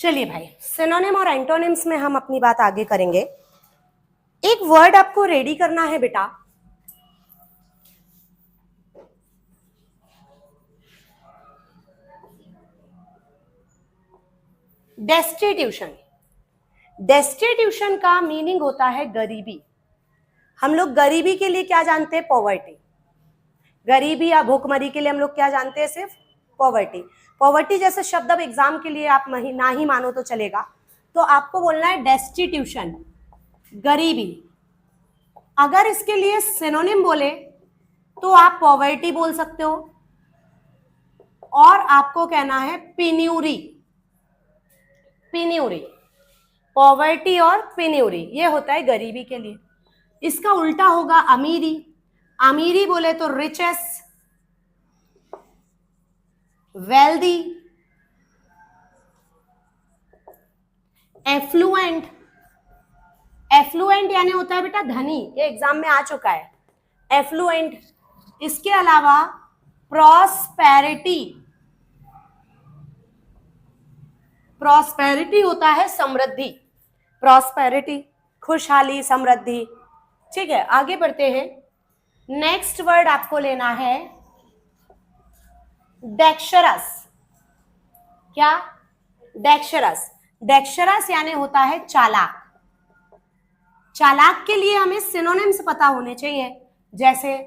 चलिए भाई, सिनोनिम और एंटोनिम्स में हम अपनी बात आगे करेंगे। एक वर्ड आपको रेडी करना है बेटा, डेस्टिट्यूशन। डेस्टिट्यूशन का मीनिंग होता है गरीबी। हम लोग गरीबी के लिए क्या जानते हैं? पॉवर्टी। गरीबी या भूखमरी के लिए हम लोग क्या जानते हैं? सिर्फ पॉवर्टी। पॉवर्टी जैसे शब्द अब एग्जाम के लिए आप ना ही मानो तो चलेगा, तो आपको बोलना है डेस्टिट्यूशन, गरीबी। अगर इसके लिए सिनोनिम बोले तो आप पॉवर्टी बोल सकते हो, और आपको कहना है पिन्यूरी। पिन्यूरी, पॉवर्टी और पिन्यूरी, ये होता है गरीबी के लिए। इसका उल्टा होगा अमीरी। अमीरी बोले तो रिचेस, वेल्दी, एफ्लुएंट। एफ्लुएंट यानी होता है बेटा धनी, ये एग्जाम में आ चुका है, एफ्लुएंट। इसके अलावा प्रॉस्पेरिटी। प्रॉस्पेरिटी होता है समृद्धि। प्रॉस्पेरिटी, खुशहाली, समृद्धि। ठीक है, आगे बढ़ते हैं। नेक्स्ट वर्ड आपको लेना है डेक्शरस। क्या? डेक्शरस। डेक्शरस यानी होता है चालाक। चालाक के लिए हमें सिनोनिम्स पता होने चाहिए, जैसे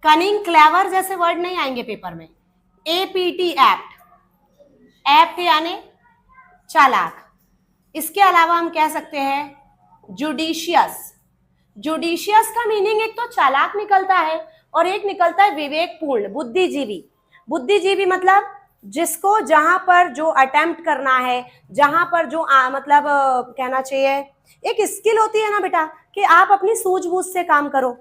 कनिंग, क्लेवर जैसे वर्ड नहीं आएंगे पेपर में। APT, apt. एप्ट यानी चालाक। इसके अलावा हम कह सकते हैं जुडिशियस। जुडिशियस का मीनिंग एक तो चालाक निकलता है और एक निकलता है विवेकपूर्ण, बुद्धिजीवी। बुद्धिजीवी मतलब जिसको जहां पर जो अटेम्प्ट करना है, जहां पर जो मतलब कहना चाहिए, एक स्किल होती है ना बेटा कि आप अपनी सूझबूझ से काम करो।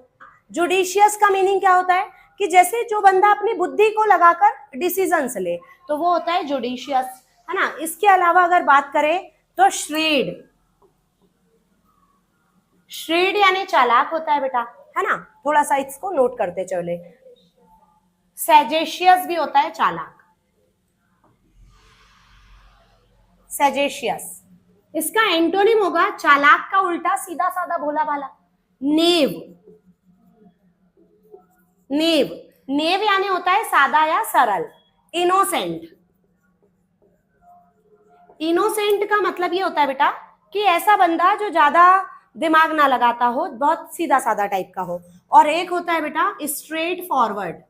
जुडिशियस का मीनिंग क्या होता है कि जैसे जो बंदा अपनी बुद्धि को लगाकर डिसीजंस ले, तो वो होता है जुडिशियस, है ना। इसके अलावा अगर बात करें तो श्रेड। श्रेड यानी चालाक होता है बेटा, है ना, थोड़ा सा इसको नोट करते चले। सैजेशियस भी होता है चालाक, सैजेशियस। इसका एंटोनिम होगा चालाक का उल्टा, सीधा साधा भोला भाला, नेव। नेव, नेव यानी होता है सादा या सरल। इनोसेंट। इनोसेंट का मतलब ये होता है बेटा कि ऐसा बंदा जो ज्यादा दिमाग ना लगाता हो, बहुत सीधा साधा टाइप का हो। और एक होता है बेटा straight forward.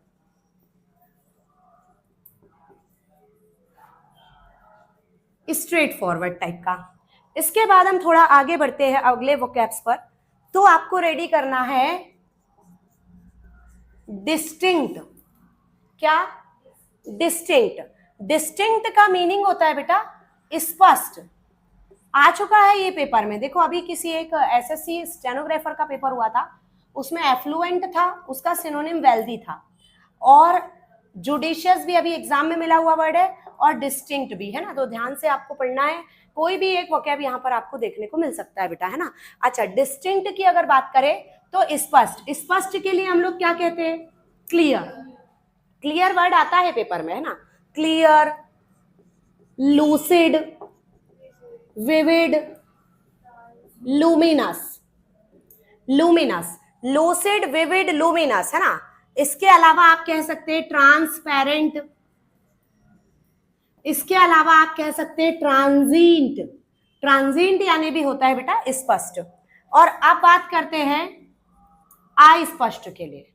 Straight forward type का। इसके बाद हम थोड़ा आगे बढ़ते हैं अगले वोकैब्स पर। तो आपको रेडी करना है डिस्टिंक्ट। क्या? डिस्टिंक्ट। डिस्टिंक्ट का मीनिंग होता है बेटा स्पष्ट। आ चुका है ये पेपर में, देखो अभी किसी एक एसएससी स्टेनोग्राफर का पेपर हुआ था, उसमें एफ्लुएंट था, उसका सिनोनिम वेल्दी था, और जुडिशियस भी अभी एग्जाम में मिला हुआ वर्ड है, और डिस्टिंक्ट भी, है ना। तो ध्यान से आपको पढ़ना है, कोई भी एक वोकैब यहाँ पर आपको देखने को मिल सकता है बेटा, है ना। अच्छा, डिस्टिंक्ट की अगर बात करें तो स्पष्ट। स्पष्ट के लिए हम लोग क्या कहते हैं? क्लियर। क्लियर वर्ड आता है पेपर में, है ना। Clear, lucid, vivid, luminous. Luminous, lucid, vivid, luminous, है ना। इसके अलावा आप कह सकते हैं ट्रांसपेरेंट। इसके अलावा आप कह सकते हैं ट्रांजिएंट। ट्रांजिएंट यानी भी होता है बेटा स्पष्ट। और अब बात करते हैं अस्पष्ट के लिए।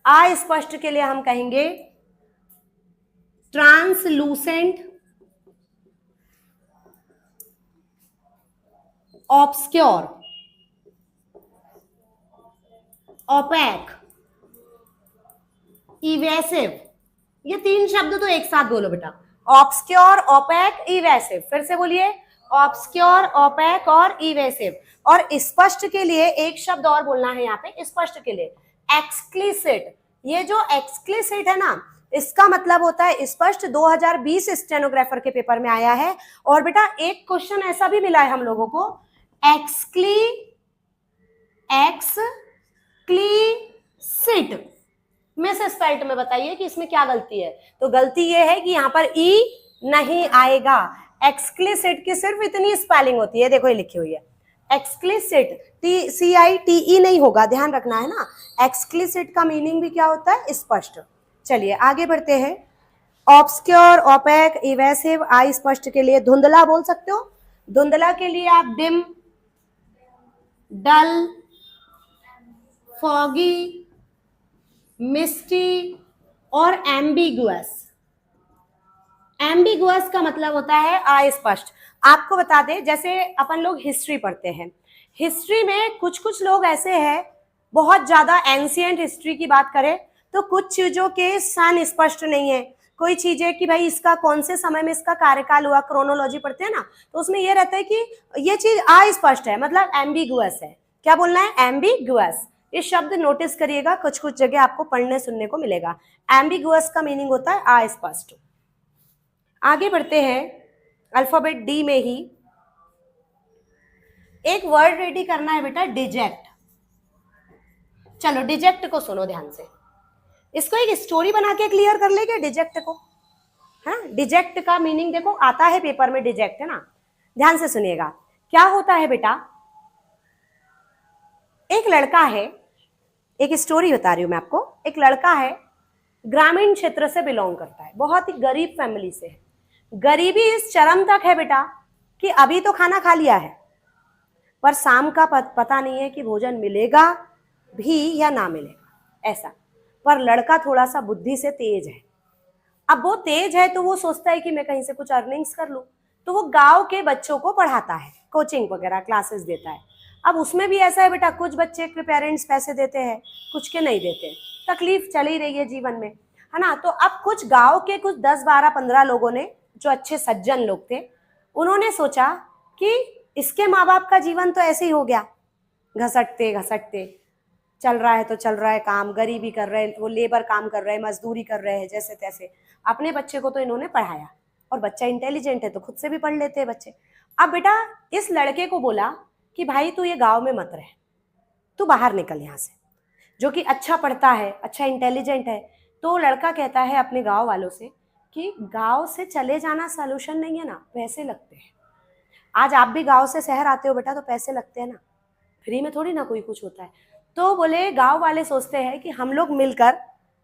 अस्पष्ट के लिए हम कहेंगे ट्रांसलूसेंट, ऑब्स्क्योर, ओपेक, इवेसिव। ये तीन शब्द तो एक साथ बोलो बेटा, ऑब्स्क्योर, ओपेक, इवेसिव। फिर से बोलिए, ऑब्स्क्योर, ओपेक और इवेसिव। और स्पष्ट के लिए एक शब्द और बोलना है यहाँ पे, स्पष्ट के लिए एक्सक्लिसिट। ये जो एक्सक्लिसिट है ना, इसका मतलब होता है स्पष्ट। 2020 स्टेनोग्राफर के पेपर में आया है। और बेटा एक क्वेश्चन ऐसा भी मिला है हम लोगों को, एक्सक्लिसिट मिस स्पेल्ट में बताइए कि इसमें क्या गलती है। तो गलती ये है कि यहाँ पर ई नहीं आएगा, एक्सक्लिसिट की सिर्फ इतनी स्पेलिंग होती है, देखो ये लिखी हुई है एक्सक्लिसिट, CITE नहीं होगा, ध्यान रखना है ना। एक्सक्लिसिट का मीनिंग भी क्या होता है? स्पष्ट। चलिए आगे बढ़ते हैं। ऑब्सक्योर, ओपेक, इवेसिव, अस्पष्ट के लिए धुंधला बोल सकते हो। धुंधला के लिए आप डिम, डल, फॉगी, मिस्टी और एम्बिगुअस। एम्बिगुअस का मतलब होता है अस्पष्ट। आपको बता दें, जैसे अपन लोग हिस्ट्री पढ़ते हैं, हिस्ट्री में कुछ कुछ लोग ऐसे हैं, बहुत ज्यादा एंशिएंट हिस्ट्री की बात करें तो कुछ चीजों के सन स्पष्ट नहीं है। कोई चीज है कि भाई इसका कौन से समय में इसका कार्यकाल हुआ, क्रोनोलॉजी पढ़ते हैं ना, तो उसमें ये रहता है कि ये चीज अस्पष्ट है, मतलब एम्बिगुअस है। क्या बोलना है? एम्बिगुअस। ये शब्द नोटिस करिएगा, कुछ कुछ जगह आपको पढ़ने सुनने को मिलेगा। एम्बिगुअस का मीनिंग होता है अस्पष्ट। आगे बढ़ते हैं। अल्फाबेट डी में ही एक वर्ड रेडी करना है बेटा, डिजेक्ट। चलो डिजेक्ट को सुनो ध्यान से, इसको एक स्टोरी बना के क्लियर कर लेंगे डिजेक्ट को। हाँ, डिजेक्ट का मीनिंग देखो आता है पेपर में, डिजेक्ट है ना, ध्यान से सुनिएगा। क्या होता है बेटा, एक लड़का है, एक स्टोरी बता रही हूं मैं आपको। एक लड़का है, ग्रामीण क्षेत्र से बिलोंग करता है, बहुत ही गरीब फैमिली से है। गरीबी इस चरम तक है बेटा कि अभी तो खाना खा लिया है, पर शाम का पता नहीं है कि भोजन मिलेगा भी या ना मिलेगा, ऐसा। पर लड़का थोड़ा सा बुद्धि से तेज है। अब वो तेज है तो वो सोचता है कि मैं कहीं से कुछ अर्निंग्स कर लूं, तो वो गांव के बच्चों को पढ़ाता है, कोचिंग वगैरह क्लासेस देता है। अब उसमें भी ऐसा है बेटा, कुछ बच्चे के पेरेंट्स पैसे देते हैं, कुछ के नहीं देते। तकलीफ चल ही रही है जीवन में, है ना। तो अब कुछ गांव के कुछ 10, 12, 15 लोगों ने, जो अच्छे सज्जन लोग थे, उन्होंने सोचा कि इसके माँ बाप का जीवन तो ऐसे ही हो गया, घसटते घसटते चल रहा है तो चल रहा है काम, गरीबी कर रहे हैं, वो लेबर काम कर रहे हैं, मजदूरी कर रहे हैं, जैसे तैसे। अपने बच्चे को तो इन्होंने पढ़ाया, और बच्चा इंटेलिजेंट है तो खुद से भी पढ़ लेते हैं बच्चे। अब बेटा इस लड़के को बोला कि भाई तू ये गांव में मत रह, तू बाहर निकल यहाँ से, जो कि अच्छा पढ़ता है, अच्छा इंटेलिजेंट है। तो लड़का कहता है अपने गाँव वालों से कि गाँव से चले जाना सोल्यूशन नहीं है ना, पैसे लगते हैं। आज आप भी गाँव से शहर आते हो बेटा तो पैसे लगते हैं ना, फ्री में थोड़ी ना कोई कुछ होता है। तो बोले गांव वाले सोचते हैं कि हम लोग मिलकर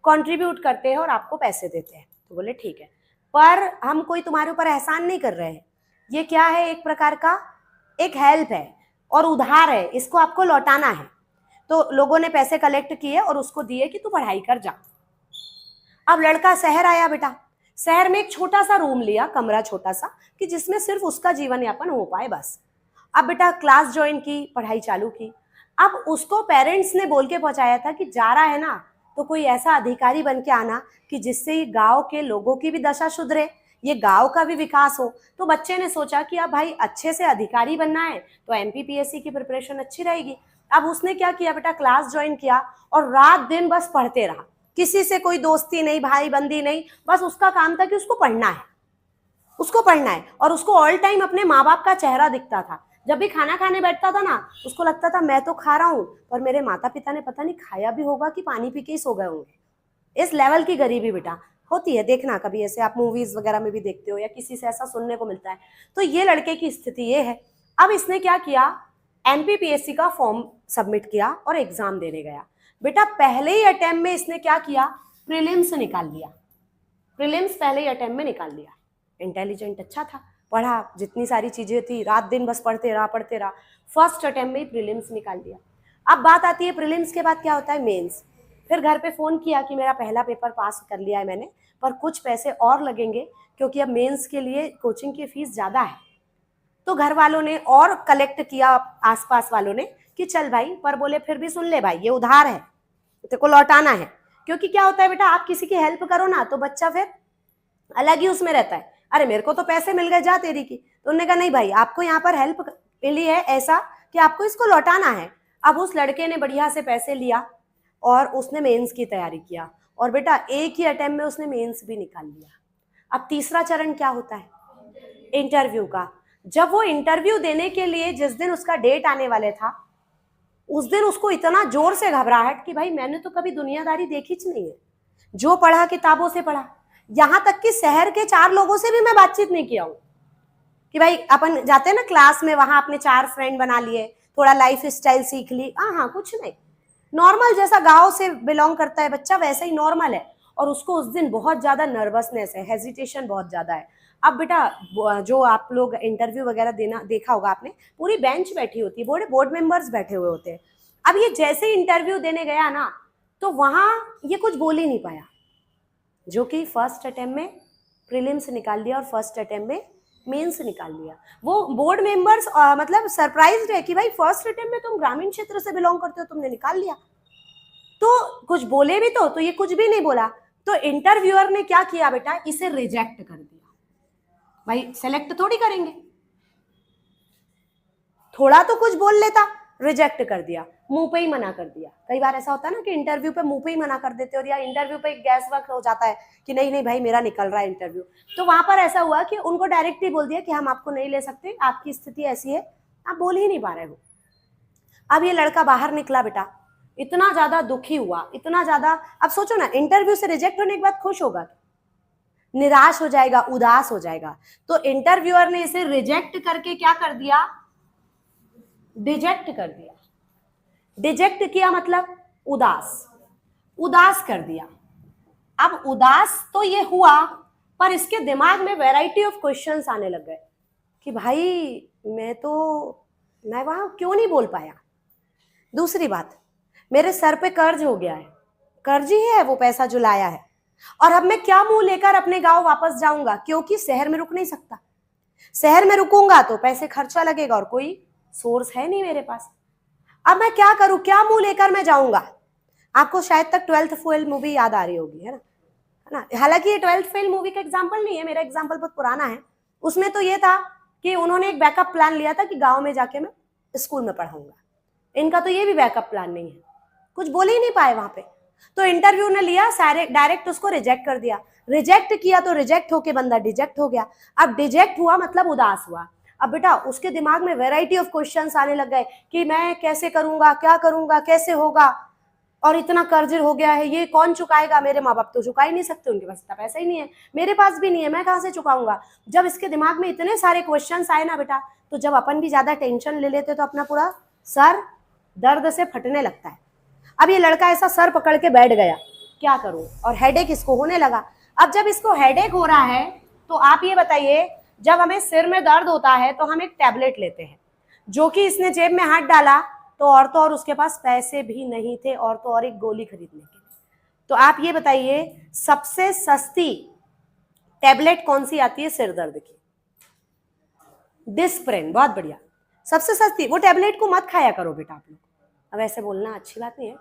कंट्रीब्यूट करते हैं और आपको पैसे देते हैं। तो बोले ठीक है, पर हम कोई तुम्हारे ऊपर एहसान नहीं कर रहे हैं, ये क्या है, एक प्रकार का एक हेल्प है और उधार है, इसको आपको लौटाना है। तो लोगों ने पैसे कलेक्ट किए और उसको दिए कि तू पढ़ाई कर जा। अब लड़का शहर आया बेटा, शहर में एक छोटा सा रूम लिया, कमरा छोटा सा, कि जिसमें सिर्फ उसका जीवन यापन हो पाए बस। अब बेटा क्लास ज्वाइन की, पढ़ाई चालू की। अब उसको पेरेंट्स ने बोल के पहुंचाया था कि जा रहा है ना तो कोई ऐसा अधिकारी बन के आना कि जिससे गांव के लोगों की भी दशा सुधरे, ये गांव का भी विकास हो। तो बच्चे ने सोचा कि अब भाई अच्छे से अधिकारी बनना है तो MPPSC की प्रिपरेशन अच्छी रहेगी। अब उसने क्या किया बेटा, क्लास ज्वाइन किया और रात दिन बस पढ़ते रहा, किसी से कोई दोस्ती नहीं, भाई बंदी नहीं, बस उसका काम था कि उसको पढ़ना है, उसको पढ़ना है। और उसको ऑल टाइम अपने माँ बाप का चेहरा दिखता था। जब भी खाना खाने बैठता था ना, उसको लगता था मैं तो खा रहा हूँ पर मेरे माता पिता ने पता नहीं खाया भी होगा कि पानी पी के ही सो गए होंगे। इस लेवल की गरीबी बेटा होती है, देखना कभी ऐसे आप मूवीज वगैरह में भी देखते हो या किसी से ऐसा सुनने को मिलता है। तो ये लड़के की स्थिति ये है। अब इसने क्या किया, MPPSC का फॉर्म सबमिट किया और एग्जाम देने गया। बेटा पहले ही अटेम्प्ट में इसने क्या किया, प्रीलिम्स निकाल लिया। प्रीलिम्स पहले ही अटेम्प्ट में निकाल लिया। इंटेलिजेंट अच्छा था, पढ़ा, जितनी सारी चीजें थी रात दिन बस पढ़ते रहा। फर्स्ट अटेम्प्ट में ही प्रीलिम्स निकाल लिया। अब बात आती है प्रीलिम्स के बाद क्या होता है, मेंस। फिर घर पे फोन किया कि मेरा पहला पेपर पास कर लिया है मैंने, पर कुछ पैसे और लगेंगे क्योंकि अब मेंस के लिए कोचिंग की फीस ज्यादा है। तो घर वालों ने और कलेक्ट किया, आसपास वालों ने, कि चल भाई, पर बोले फिर भी सुन ले भाई, ये उधार है, तेरे को लौटाना है। क्योंकि क्या होता है बेटा, आप किसी की हेल्प करो ना तो बच्चा फिर अलग ही उसमें रहता है, अरे मेरे को तो पैसे मिल गए, जा तेरी की। तो उन्होंने कहा नहीं भाई, आपको यहाँ पर हेल्प मिली है ऐसा कि आपको इसको लौटाना है। अब उस लड़के ने बढ़िया से पैसे लिया और उसने मेंस की तैयारी किया, और बेटा एक ही अटेम्प्ट में उसने मेंस भी निकाल लिया। अब तीसरा चरण क्या होता है, इंटरव्यू का। जब वो इंटरव्यू देने के लिए जिस दिन उसका डेट आने वाले था, उस दिन उसको इतना जोर से घबराहट कि भाई मैंने तो कभी दुनियादारी देखी च नहीं है, जो पढ़ा किताबों से पढ़ा, यहां तक कि शहर के 4 लोगों से भी मैं बातचीत नहीं किया हूं। कि भाई अपन जाते हैं ना क्लास में, वहां अपने 4 फ्रेंड बना लिए, थोड़ा लाइफ स्टाइल सीख ली, हाँ कुछ नहीं, नॉर्मल जैसा गांव से बिलोंग करता है बच्चा वैसा ही नॉर्मल है, और उसको उस दिन बहुत ज्यादा नर्वसनेस है, हेजिटेशन बहुत ज्यादा है। अब बेटा जो आप लोग इंटरव्यू वगैरह देना देखा होगा आपने, पूरी बेंच बैठी होती है, बोर्ड मेंबर्स बैठे हुए होते हैं। अब ये जैसे इंटरव्यू देने गया ना, तो वहां ये कुछ बोल ही नहीं पाया, जो कि फर्स्ट अटेम्प्ट में प्रीलिम्स निकाल लिया और फर्स्ट अटेम्प्ट में मेंस निकाल लिया। वो बोर्ड मेंबर्स मतलब सरप्राइज्ड है कि भाई फर्स्ट अटेम्प्ट में तुम ग्रामीण क्षेत्र से बिलोंग करते हो, तुमने निकाल लिया। तो कुछ बोले भी तो ये कुछ भी नहीं बोला, तो इंटरव्यूअर ने क्या किया बेटा, इसे रिजेक्ट कर दिया। भाई सेलेक्ट थोड़ी करेंगे, थोड़ा तो कुछ बोल लेता, रिजेक्ट कर दिया, मुंह पे ही मना कर दिया। कई बार ऐसा होता है ना कि इंटरव्यू पे मुंह पे ही मना कर देते हो, या इंटरव्यू पे गैस वर्क हो जाता है कि नहीं नहीं भाई मेरा निकल रहा है इंटरव्यू। तो वहां पर ऐसा हुआ कि उनको डायरेक्ट ही बोल दिया कि हम आपको नहीं ले सकते, आपकी स्थिति ऐसी है, आप बोल ही नहीं पा रहे हो। अब ये लड़का बाहर निकला बेटा, इतना ज्यादा दुखी हुआ, इतना ज्यादा, अब सोचो ना, इंटरव्यू से रिजेक्ट होने के बाद खुश होगा, निराश हो जाएगा, उदास हो जाएगा। तो इंटरव्यूअर ने इसे रिजेक्ट करके क्या कर दिया, डिजेक्ट कर दिया। डिजेक्ट किया मतलब उदास कर दिया। अब उदास तो ये हुआ, पर इसके दिमाग में वैरायटी ऑफ क्वेश्चंस आने लग गए कि भाई मैं वहां क्यों नहीं बोल पाया। दूसरी बात, मेरे सर पे कर्ज हो गया है, कर्ज ही है वो पैसा जो लाया है, और अब मैं क्या मुंह लेकर अपने गांव वापस जाऊंगा, क्योंकि शहर में रुक नहीं सकता, शहर में रुकूंगा तो पैसे खर्चा लगेगा और कोई सोर्स है नहीं मेरे पास। अब मैं क्या करूं, क्या मुंह लेकर मैं जाऊंगा। आपको शायद तक 12th फेल मूवी याद आ रही होगी, है ना। हालांकि ये 12th फेल मूवी का एग्जांपल नहीं है, मेरा एग्जांपल बहुत पुराना है। उसमें तो ये था कि उन्होंने एक बैकअप प्लान लिया था कि गांव में जाके मैं स्कूल में पढ़ाऊंगा। इनका तो ये भी बैकअप प्लान नहीं है, कुछ बोल ही नहीं पाए वहां पे। तो इंटरव्यू ने लिया, सारे डायरेक्ट उसको रिजेक्ट कर दिया। रिजेक्ट किया तो रिजेक्ट होके बंदा डिजेक्ट हो गया। अब डिजेक्ट हुआ मतलब उदास हुआ। अब बेटा उसके दिमाग में वैरायटी ऑफ क्वेश्चंस आने लग गए कि मैं कैसे करूंगा, क्या करूंगा, कैसे होगा, और इतना कर्ज हो गया है, ये कौन चुकाएगा, मेरे माँ बाप तो चुका ही नहीं सकते, उनके पास इतना पैसा ही नहीं है, मेरे पास भी नहीं है, मैं कहाँ से चुकाऊंगा। जब इसके दिमाग में इतने सारे क्वेश्चंस आए ना बेटा, तो जब अपन भी ज्यादा टेंशन ले लेते तो अपना पूरा सर दर्द से फटने लगता है। अब ये लड़का ऐसा सर पकड़ के बैठ गया, क्या करूं, और हेडेक इसको होने लगा। अब जब इसको हेडेक हो रहा है, तो आप ये बताइए, जब हमें सिर में दर्द होता है तो हम एक टैबलेट लेते हैं, जो कि इसने जेब में हाथ डाला तो और उसके पास पैसे भी नहीं थे, और एक गोली खरीदने के लिए। तो आप ये बताइए सबसे सस्ती टैबलेट कौन सी आती है सिर दर्द की? डिस्प्रिन, बहुत बढ़िया, सबसे सस्ती। वो टैबलेट को मत खाया करो बेटा आप लोग, अब ऐसे बोलना अच्छी बात नहीं है,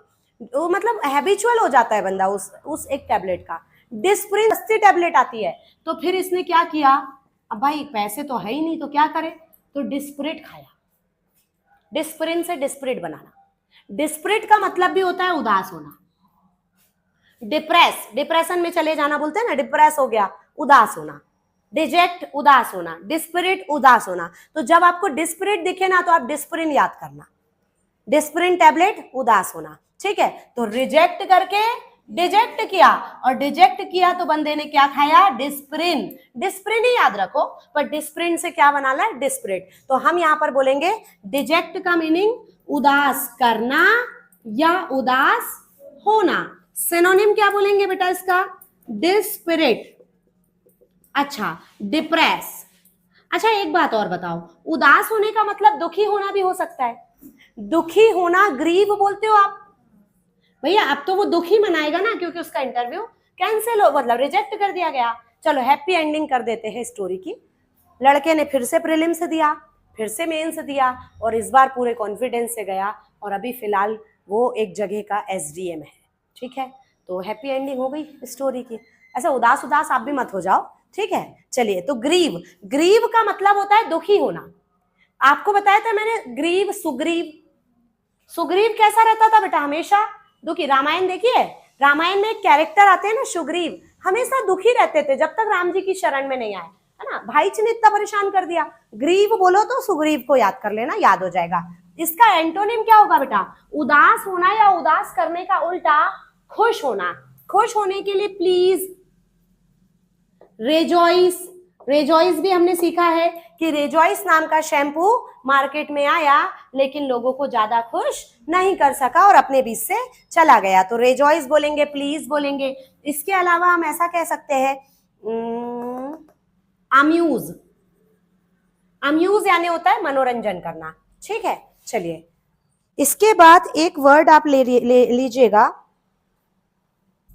वो मतलब हैबिचुअल हो जाता है बंदा उस एक टैबलेट का। डिस्प्रिन सस्ती टैबलेट आती है। तो फिर इसने क्या किया, अब भाई पैसे तो है ही नहीं तो क्या करे, तो डिस्प्रिट खाया। डिस्प्रिन से डिस्प्रिट बनाना, डिस्प्रिट का मतलब भी होता है उदास होना। डिप्रेशन में चले जाना बोलते हैं ना, डिप्रेस हो गया, उदास होना। डिजेक्ट उदास होना, डिस्पिरिट उदास होना। तो जब आपको डिस्पिरिट दिखे ना, तो आप डिस्प्रिन याद करना, डिस्प्रिन टैबलेट उदास होना, ठीक है। तो रिजेक्ट करके डिजेक्ट किया, और डिजेक्ट किया तो बंदे ने क्या खाया, डिस्प्रिन। डिस्प्रिन ही याद रखो, पर डिस्प्रिन से क्या बनाना है, डिस्प्रिट। तो हम यहां पर बोलेंगे डिजेक्ट का मीनिंग उदास करना या उदास होना। सिनोनिम क्या बोलेंगे बेटा इसका, डिस्पिरिट। अच्छा, डिप्रेस। अच्छा एक बात और बताओ, उदास होने का मतलब दुखी होना भी हो सकता है। दुखी होना ग्रीव बोलते हो आप भैया, अब तो वो दुखी मनाएगा ना, क्योंकि उसका इंटरव्यू कैंसिल हो, मतलब रिजेक्ट कर दिया गया। चलो हैप्पी एंडिंग कर देते हैं स्टोरी की। लड़के ने फिर से प्रीलिम्स दिया, फिर से मेंस दिया, और इस बार पूरे कॉन्फिडेंस से गया, और अभी फिलहाल वो एक जगह का SDM है, ठीक है। तो हैप्पी एंडिंग हो गई स्टोरी की। ऐसा उदास उदास आप भी मत हो जाओ, ठीक है। चलिए, तो ग्रीव, ग्रीव का मतलब होता है दुखी होना। आपको बताया था मैंने, ग्रीव सुग्रीव। सुग्रीव कैसा रहता था बेटा, हमेशा दुखी। रामायण देखिए, रामायण में एक कैरेक्टर आते हैं ना सुग्रीव, हमेशा दुखी रहते थे जब तक राम जी की शरण में नहीं आए, है ना। भाई जी ने इतना परेशान कर दिया। ग्रीव बोलो तो सुग्रीव को याद कर लेना, याद हो जाएगा। इसका एंटोनिम क्या होगा बेटा, उदास होना या उदास करने का उल्टा खुश होना। खुश होने के लिए प्लीज, रेजॉइस, रेजॉइस भी हमने सीखा है कि रेजॉइस नाम का शैम्पू मार्केट में आया लेकिन लोगों को ज्यादा खुश नहीं कर सका और अपने बीच से चला गया, तो रेजॉइस बोलेंगे, प्लीज बोलेंगे। इसके अलावा हम ऐसा कह सकते हैं अम्यूज। अम्यूज यानी होता है मनोरंजन करना, ठीक है। चलिए इसके बाद एक वर्ड आप लीजिएगा।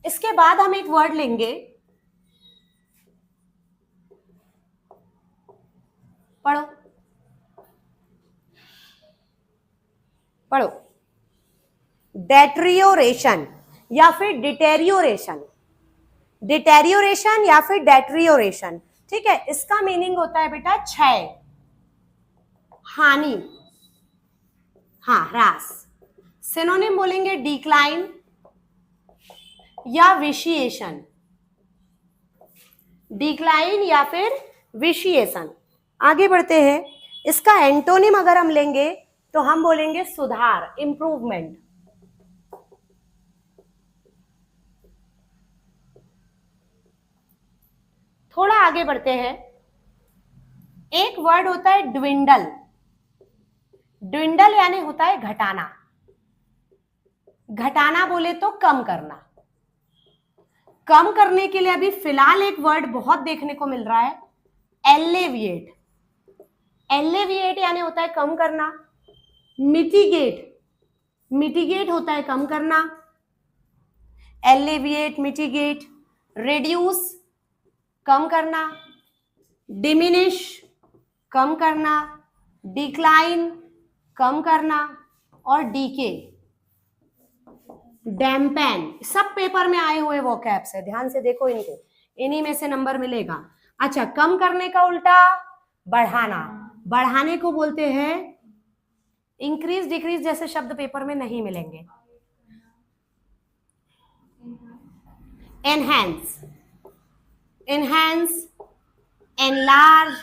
इसके बाद हम एक वर्ड लेंगे, पढ़ो पढ़ो, डेट्रियोरेशन या फिर डिटेरियोरेशन। डिटेरियोरेशन या फिर डेट्रियोरेशन, ठीक है। इसका मीनिंग होता है बेटा क्षय, हानि, हाँ ह्रास। सिनोनिम बोलेंगे डिक्लाइन या विशिएशन, डिक्लाइन या फिर विशिएशन। आगे बढ़ते हैं, इसका एंटोनिम अगर हम लेंगे तो हम बोलेंगे सुधार, इंप्रूवमेंट। थोड़ा आगे बढ़ते हैं, एक वर्ड होता है ड्विंडल। ड्विंडल यानी होता है घटाना। घटाना बोले तो कम करना। कम करने के लिए अभी फिलहाल एक वर्ड बहुत देखने को मिल रहा है, एलेविएट। एलेविएट यानी होता है कम करना। मिटिगेट, मिटिगेट होता है कम करना। एलेविएट, मिटिगेट। रिड्यूस, कम करना। डिमिनिश, कम करना। डिक्लाइन, कम करना। और डीके, डैम्पेन, सब पेपर में आए हुए वोकैब्स है, ध्यान से देखो इनको, इन्हीं में से नंबर मिलेगा। अच्छा, कम करने का उल्टा बढ़ाना। बढ़ाने को बोलते हैं इंक्रीज, डिक्रीज जैसे शब्द पेपर में नहीं मिलेंगे। Enhance, enhance, enlarge,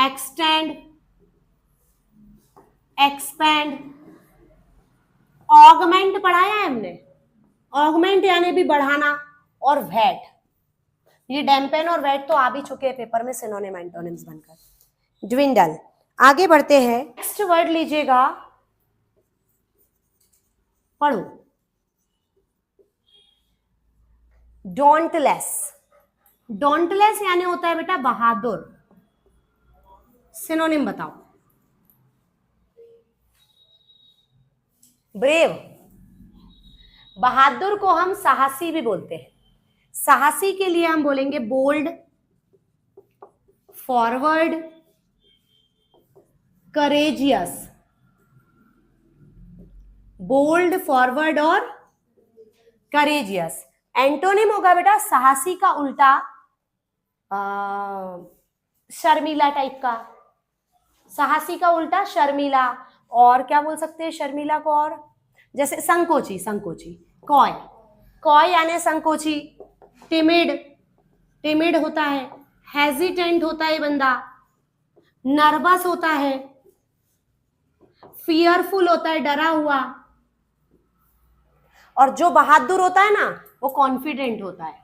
extend, expand. Augment पढ़ाया है हमने, ऑगमेंट यानी भी बढ़ाना। और वैट, ये डैम्पेन और वैट तो आ भी चुके हैं पेपर में सिनोनिम एंटोनिम्स बनकर। ड्विंडल। आगे बढ़ते हैं, नेक्स्ट वर्ड लीजिएगा, पढ़ो, डोंटलेस। डोंटलेस यानी होता है बेटा बहादुर। सिनोनिम बताओ। ब्रेव, बहादुर को हम साहसी भी बोलते हैं। साहसी के लिए हम बोलेंगे bold, forward, courageous. Bold, forward और करेजियस। एंटोनिम होगा बेटा साहसी का उल्टा शर्मीला टाइप का। साहसी का उल्टा शर्मीला। और क्या बोल सकते हैं शर्मीला को, और जैसे संकोची, संकोची। कॉय, कॉय यानी संकोची। टिमिड, टिमिड होता है। हेजिटेंट होता है बंदा। नर्वस होता है। फियरफुल होता है, डरा हुआ। और जो बहादुर होता है ना वो कॉन्फिडेंट होता है।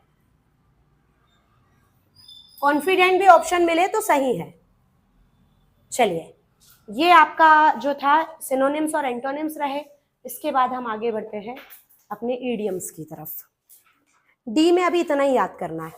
कॉन्फिडेंट भी ऑप्शन मिले तो सही है। चलिए, ये आपका जो था सिनोनिम्स और एंटोनिम्स रहे। इसके बाद हम आगे बढ़ते हैं अपने इडियम्स की तरफ। डी में अभी इतना ही याद करना है।